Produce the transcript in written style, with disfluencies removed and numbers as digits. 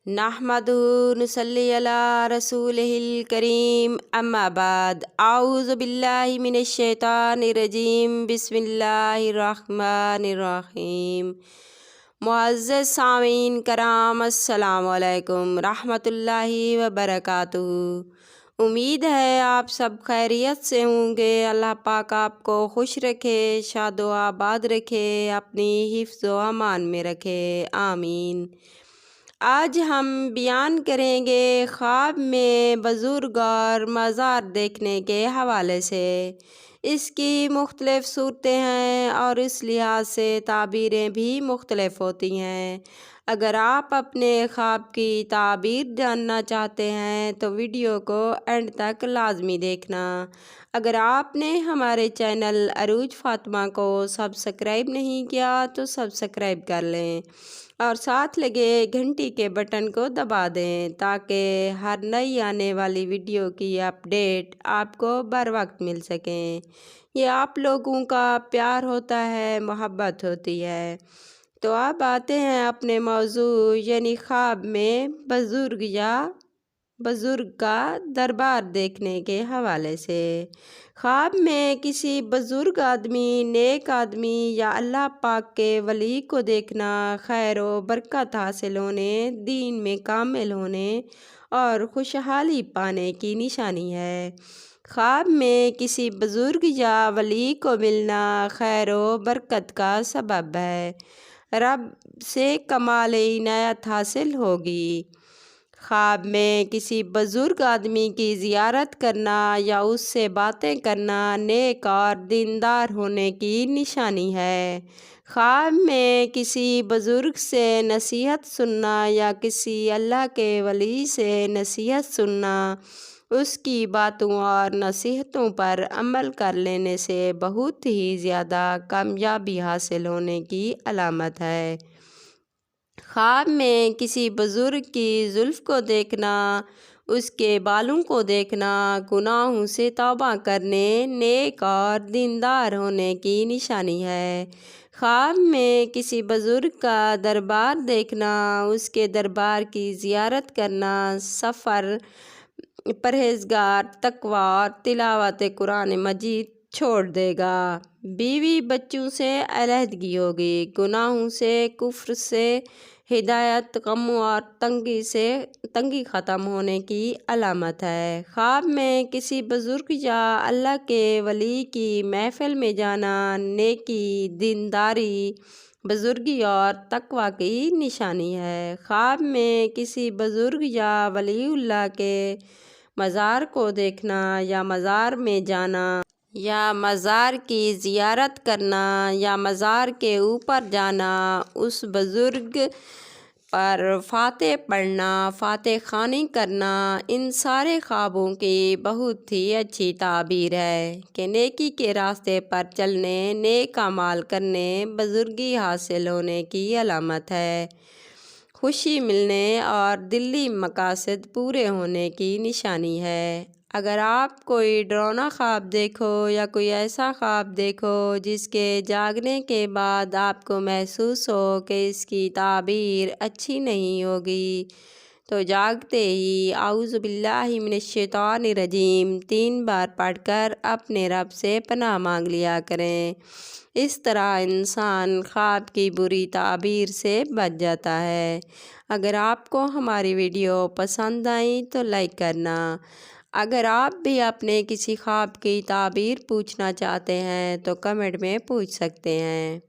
नहमदुहु नुसल्ली अला रसूलिहिल करीम अम्मा बाद आऊज़ु बिल्लाहि मिनश शैतानिर रजीम बिस्मिल्लाहिर रहमानिर रहीम। मुअज़्ज़ज़ सामीन कराम अस्सलामु अलैकुम रहमतुल्लाहि व बरकातुहू। उम्मीद है आप सब खैरियत से होंगे। अल्लाह पाक आपको खुश रखे, शादो आबाद रखे, अपनी हिफ्ज़ व अमान में रखे, आमीन। आज हम बयान करेंगे ख्वाब में बुज़ुर्ग और मज़ार देखने के हवाले से। इसकी मुख्तलिफ़ सूरतें हैं और इस लिहाज से ताबीरें भी मुख्तलिफ़ होती हैं। अगर आप अपने ख्वाब की ताबीर जानना चाहते हैं तो वीडियो को एंड तक लाजमी देखना। अगर आपने हमारे चैनल अरूज फ़ातिमा को सब्सक्राइब नहीं किया तो सब्सक्राइब कर लें और साथ लगे घंटी के बटन को दबा दें ताकि हर नई आने वाली वीडियो की अपडेट आपको बर वक्त मिल सकें। ये आप लोगों का प्यार होता है, मोहब्बत होती है। तो अब आते हैं अपने मौजू यानी ख्वाब में बुज़ुर्ग का दरबार देखने के हवाले से। ख्वाब में किसी बुज़ुर्ग आदमी, नेक आदमी या अल्लाह पाक के वली को देखना खैर व बरकत हासिल होने, दीन में कामिल होने और खुशहाली पाने की निशानी है। ख्वाब में किसी बुज़ुर्ग या वली को मिलना खैर व बरकत का सबब है। रब से कमाल इनायत हासिल होगी। ख्वाब में किसी बुज़ुर्ग आदमी की ज़ियारत करना या उससे बातें करना नेक और दीनदार होने की निशानी है। ख्वाब में किसी बुज़ुर्ग से नसीहत सुनना या किसी अल्लाह के वली से नसीहत सुनना उसकी बातों और नसीहतों पर अमल कर लेने से बहुत ही ज़्यादा कामयाबी हासिल होने की अलामत है। ख्वाब में किसी बुज़ुर्ग की जुल्फ़ को देखना, उसके बालों को देखना गुनाहों से तौबा करने, नेक और दीनदार होने की निशानी है। ख्वाब में किसी बुज़ुर्ग का दरबार देखना, उसके दरबार की ज़ियारत करना सफ़र, परहेज़गार, तक़वा और तिलावत कुरान मजीद छोड़ देगा। बीवी बच्चों से अलहदगी होगी, गुनाहों से, कुफ्र से, हिदायत, गम और तंगी ख़त्म होने की अलामत है। ख्वाब में किसी बुज़ुर्ग या अल्लाह के वली की महफ़िल में जाना नेकी, दीनदारी, बुज़ुर्गी और तक़वा की निशानी है। ख्वाब में किसी बुज़ुर्ग या वलीउल्लाह के मज़ार को देखना या मज़ार में जाना या मज़ार की ज़ियारत करना या मज़ार के ऊपर जाना, उस बुज़ुर्ग पर फ़ातिह पढ़ना, फ़ातिह ख़वानी करना, इन सारे ख्वाबों की बहुत ही अच्छी ताबीर है कि नेकी के रास्ते पर चलने, नेक अमाल करने, बुज़ुर्गी हासिल होने की अलामत है। खुशी मिलने और दिली मकासद पूरे होने की निशानी है। अगर आप कोई डरावना ख्वाब देखो या कोई ऐसा ख्वाब देखो जिसके जागने के बाद आपको महसूस हो कि इसकी ताबीर अच्छी नहीं होगी तो जागते ही आऊज़ु बिल्लाहि मिनश शैतानिर रजीम 3 बार पढ़कर अपने रब से पनाह मांग लिया करें। इस तरह इंसान ख्वाब की बुरी ताबीर से बच जाता है। अगर आपको हमारी वीडियो पसंद आई तो लाइक करना। अगर आप भी अपने किसी ख्वाब की ताबीर पूछना चाहते हैं तो कमेंट में पूछ सकते हैं।